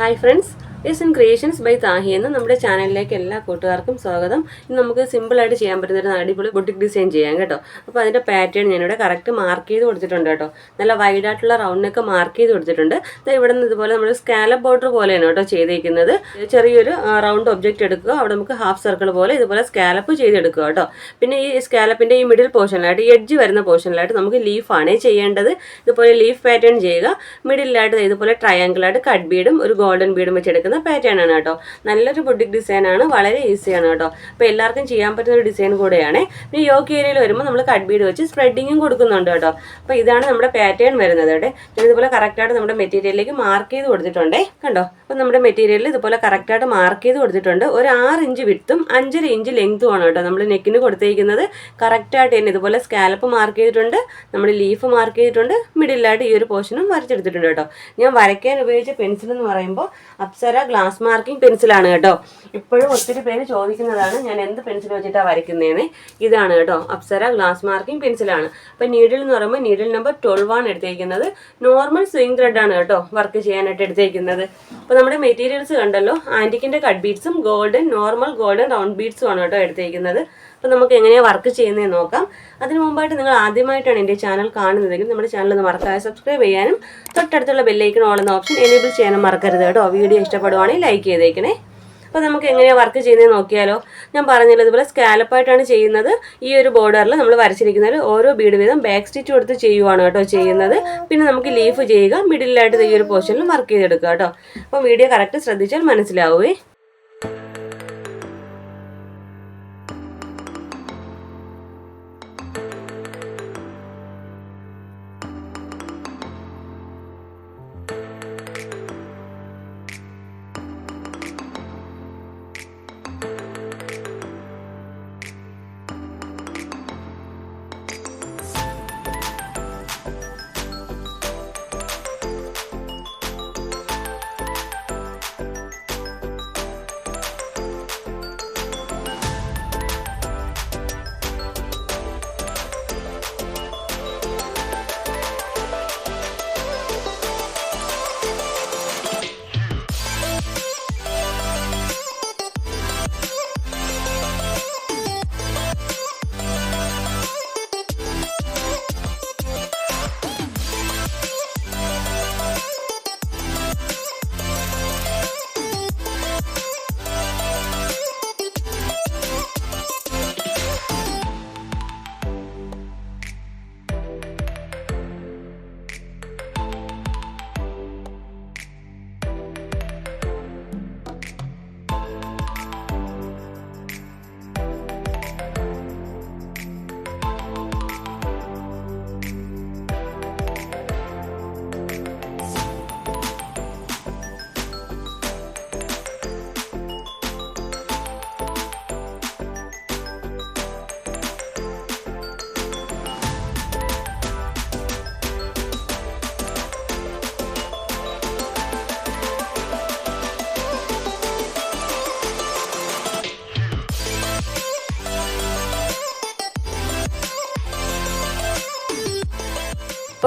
Hi friends, Yes in Creations by Tahi എന്ന നമ്മുടെ ചാനലിലേക്ക് എല്ലാ കൂട്ടുകാർക്കും സ്വാഗതം. ഇന്ന് നമുക്ക് സിമ്പിൾ ആയിട്ട് ചെയ്യാൻ പറ്റുന്ന ഒരു അടിപൊളി ബുട്ടിക് ഡിസൈൻ ചെയ്യാം കേട്ടോ. അപ്പോൾ അതിന്റെ പാറ്റേൺ ഞാൻ ഇവിടെ കറക്റ്റ് മാർക്ക് ചെയ്ത് കൊടുത്തിട്ടുണ്ട് കേട്ടോ. നല്ല വൈഡ് ആയിട്ടുള്ള റൗണ്ട് നെക്ക് മാർക്ക് ചെയ്ത് കൊടുത്തിട്ടുണ്ട്. ഇവിടെ നിന്ന് ഇതുപോലെ നമ്മൾ സ്കാലപ്പ് ബോർഡർ പോലെയാണ് കേട്ടോ ചെയ്തിരിക്കുന്നത്. ചെറിയൊരു റൗണ്ട് ഒബ്ജക്റ്റ് എടുക്കുക, അവിടെ നമുക്ക് ഹാഫ് സർക്കിൾ പോലെ ഇതുപോലെ സ്കാലപ്പ് ചെയ്തെടുക്കുക കേട്ടോ. പിന്നെ ഈ സ്കാലപ്പിന്റെ ഈ മിഡിൽ പോർഷനിലായിട്ട് എഡ്ജ് വരുന്ന പോർഷനിലായിട്ട് നമുക്ക് ലീഫാണ് ചെയ്യേണ്ടത്. ഇതുപോലെ ലീഫ് പാറ്റേൺ ചെയ്യുക. മിഡിലായിട്ട് ഇതുപോലെ ട്രയാങ്കിൾ ആയിട്ട് കട്ട് ബീഡും ഒരു ഗോൾഡൻ ബീഡും വെച്ചെടുക്കുക പാറ്റേൺ ആണ് കേട്ടോ. നല്ലൊരു ബുട്ടിക് ഡിസൈൻ ആണ്, വളരെ ഈസിയാണ് കേട്ടോ. അപ്പോൾ എല്ലാവർക്കും ചെയ്യാൻ പറ്റുന്ന ഒരു ഡിസൈൻ കൂടെയാണ്. പിന്നെ യോക്ക് ഏരിയയിൽ വരുമ്പോൾ നമ്മൾ കട്ട് ബീഡ് വെച്ച് സ്പ്രെഡിങ്ങും കൊടുക്കുന്നുണ്ട് കേട്ടോ. അപ്പോൾ ഇതാണ് നമ്മുടെ പാറ്റേൺ വരുന്നത്. ഇവിടെ ഞാൻ ഇതുപോലെ കറക്റ്റായിട്ട് നമ്മുടെ മെറ്റീരിയലിലേക്ക് മാർക്ക് ചെയ്ത് കൊടുത്തിട്ടുണ്ടേ കണ്ടോ. അപ്പോൾ നമ്മുടെ മെറ്റീരിയലിൽ ഇതുപോലെ കറക്റ്റായിട്ട് മാർക്ക് ചെയ്ത് കൊടുത്തിട്ടുണ്ട്. ഒരു 6 ഇഞ്ച് വിഡ്ത്തും 5.5 ഇഞ്ച് ലെങ്ത്തും ആണ് കേട്ടോ നമ്മൾ നെക്കിന് കൊടുത്തിരിക്കുന്നത്. കറക്റ്റായിട്ട് തന്നെ ഇതുപോലെ സ്കാലപ്പ് മാർക്ക് ചെയ്തിട്ടുണ്ട്, നമ്മൾ ലീഫ് മാർക്ക് ചെയ്തിട്ടുണ്ട്, മിഡിലായിട്ട് ഈ ഒരു പോർഷനും വരച്ചെടുത്തിട്ടുണ്ട് കേട്ടോ. ഞാൻ വരയ്ക്കാൻ ഉപയോഗിച്ച പെൻസിൽ എന്ന് പറയുമ്പോൾ അപ്സര ഗ്ലാസ് മാർക്കിംഗ് പെൻസിലാണ് കേട്ടോ. ഇപ്പോഴും ഒത്തിരി പേര് ചോദിക്കുന്നതാണ് ഞാൻ എന്ത് പെൻസിൽ വെച്ചിട്ടാണ് വരയ്ക്കുന്നതെന്ന്. ഇതാണ് കേട്ടോ, അപ്സര ഗ്ലാസ് മാർക്കിംഗ് പെൻസിലാണ്. അപ്പം നീഡിൽ എന്ന് പറയുമ്പോൾ നീഡിൽ നമ്പർ 12 ആണ് എടുത്തേക്കുന്നത്. നോർമൽ സ്വിംഗ് ത്രെഡ് ആണ് കേട്ടോ വർക്ക് ചെയ്യാനായിട്ട് എടുത്തേക്കുന്നത്. അപ്പോൾ നമ്മുടെ മെറ്റീരിയൽസ് കണ്ടല്ലോ, ആൻറ്റിക്കിൻ്റെ കട്ട് ബീഡ്സും ഗോൾഡൻ നോർമൽ ഗോൾഡൻ റൗണ്ട് ബീഡ്സും ആണ് കേട്ടോ എടുത്തേക്കുന്നത്. അപ്പോൾ നമുക്ക് എങ്ങനെയാണ് വർക്ക് ചെയ്യുന്നതെന്ന് നോക്കാം. അതിന് മുമ്പായിട്ട് നിങ്ങൾ ആദ്യമായിട്ടാണ് എൻ്റെ ചാനൽ കാണുന്നതെങ്കിൽ നമ്മുടെ ചാനൽ ഒന്ന് മറക്കാതെ സബ്സ്ക്രൈബ് ചെയ്യാനും തൊട്ടടുത്തുള്ള ബെല്ലൈക്കൺ ഓൾ എന്ന ഓപ്ഷൻ എനേബിൾ ചെയ്യാനും മറക്കരുത് കേട്ടോ. വീഡിയോ ഇഷ്ടപ്പെടുവാണെങ്കിൽ ലൈക്ക് ചെയ്തേക്കണേ. അപ്പോൾ നമുക്ക് എങ്ങനെയാണ് വർക്ക് ചെയ്യുന്നത് നോക്കിയാലോ. ഞാൻ പറഞ്ഞല്ലോ ഇതുപോലെ സ്കാലപ്പായിട്ടാണ് ചെയ്യുന്നത്. ഈ ഒരു ബോർഡറിൽ നമ്മൾ വരച്ചിരിക്കുന്നത് ഓരോ ബീഡ് വീതം ബാക്ക് സ്റ്റിച്ച് കൊടുത്ത് ചെയ്യുവാണ് കേട്ടോ ചെയ്യുന്നത്. പിന്നെ നമുക്ക് ലീഫ് ചെയ്യുക, മിഡിലായിട്ട് ഈ ഒരു പോർഷനിൽ വർക്ക് ചെയ്തെടുക്കുക കേട്ടോ. അപ്പോൾ വീഡിയോ കറക്റ്റ് ശ്രദ്ധിച്ചാൽ മനസ്സിലാവുമേ.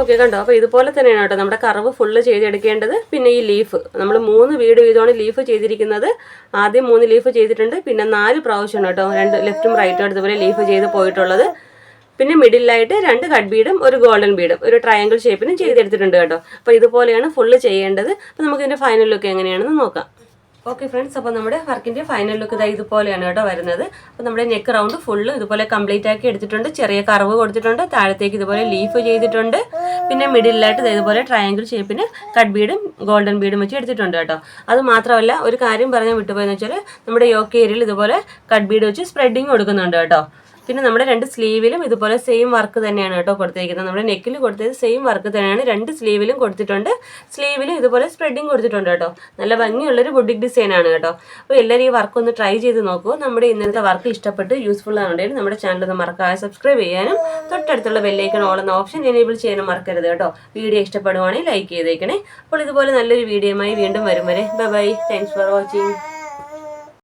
ഓക്കെ കണ്ടോ. അപ്പോൾ ഇതുപോലെ തന്നെയാണ് കേട്ടോ നമ്മുടെ കർവ് ഫുള്ള് ചെയ്തെടുക്കേണ്ടത്. പിന്നെ ഈ ലീഫ് നമ്മൾ 3 വീട് വീതമാണ് ലീഫ് ചെയ്തിരിക്കുന്നത്. ആദ്യം 3 ലീഫ് ചെയ്തിട്ടുണ്ട്, പിന്നെ 4 പ്രാവശ്യമാണ് കേട്ടോ 2 ലെഫ്റ്റും റൈറ്റും ഇതുപോലെ ലീഫ് ചെയ്ത് പോയിട്ടുള്ളത്. പിന്നെ മിഡിലായിട്ട് 2 കട്ട് ബീഡും ഒരു ഗോൾഡൻ ബീഡും ഒരു ട്രയാങ്കിൾ ഷേപ്പിനും ചെയ്തെടുത്തിട്ടുണ്ട് കേട്ടോ. അപ്പോൾ ഇതുപോലെയാണ് ഫുള്ള് ചെയ്യേണ്ടത്. അപ്പോൾ നമുക്ക് ഇതിൻ്റെ ഫൈനൽ ലുക്ക് എങ്ങനെയാണെന്ന് നോക്കാം. ഓക്കെ ഫ്രണ്ട്സ്, അപ്പോൾ നമ്മുടെ വർക്കിൻ്റെ ഫൈനൽ ലുക്ക് ഇതുപോലെയാണ് കേട്ടോ വരുന്നത്. അപ്പോൾ നമ്മുടെ നെക്ക് റൗണ്ട് ഫുള്ള് ഇതുപോലെ കംപ്ലീറ്റ് ആക്കി എടുത്തിട്ടുണ്ട്. ചെറിയ കർവ് കൊടുത്തിട്ടുണ്ട്, താഴത്തേക്ക് ഇതുപോലെ ലീഫ് ചെയ്തിട്ടുണ്ട്. പിന്നെ മിഡിലായിട്ട് ഇതുപോലെ ട്രയാങ്കിൾ ഷേപ്പിന് കട്ട് ബീഡും ഗോൾഡൻ ബീഡും വെച്ച് എടുത്തിട്ടുണ്ട് കേട്ടോ. അത് മാത്രമല്ല ഒരു കാര്യം പറഞ്ഞാൽ വിട്ടുപോയെന്ന് വെച്ചാൽ നമ്മുടെ യോക്ക് ഏരിയയിൽ ഇതുപോലെ കട്ട് ബീഡ് വെച്ച് സ്പ്രെഡിങ് കൊടുക്കുന്നുണ്ട് കേട്ടോ. പിന്നെ നമ്മുടെ 2 സ്ലീവിലും ഇതുപോലെ സെയിം വർക്ക് തന്നെയാണ് കേട്ടോ കൊടുത്തിരിക്കുന്നത്. നമ്മുടെ നെക്കിൽ കൊടുത്തത് സെയിം വർക്ക് തന്നെയാണ് 2 സ്ലീവിലും കൊടുത്തിട്ടുണ്ട്. സ്ലീവിലും ഇതുപോലെ സ്പ്രെഡിങ് കൊടുത്തിട്ടുണ്ട് കേട്ടോ. നല്ല ഭംഗിയുള്ളൊരു ബുട്ടിക് ഡിസൈനാണ് കേട്ടോ. അപ്പോൾ എല്ലാവരും ഈ വർക്ക് ഒന്ന് ട്രൈ ചെയ്ത് നോക്കൂ. നമ്മുടെ ഇന്നത്തെ വർക്ക് ഇഷ്ടപ്പെട്ട് യൂസ്ഫുൾ ആണെന്നുണ്ടെങ്കിൽ നമ്മുടെ ചാനൽ ഒന്ന് മറക്കാതെ സബ്സ്ക്രൈബ് ചെയ്യാനും തൊട്ടടുത്തുള്ള ബെല്ലൈക്കൺ ഓൾ എന്ന ഓപ്ഷൻ എനേബിൾ ചെയ്യാനും മറക്കരുത് കേട്ടോ. വീഡിയോ ഇഷ്ടപ്പെടുവാണെങ്കിൽ ലൈക്ക് ചെയ്തേക്കണേ. അപ്പോൾ ഇതുപോലെ നല്ലൊരു വീഡിയോയുമായി വീണ്ടും വരും വരെ ബൈ. Thanks for watching.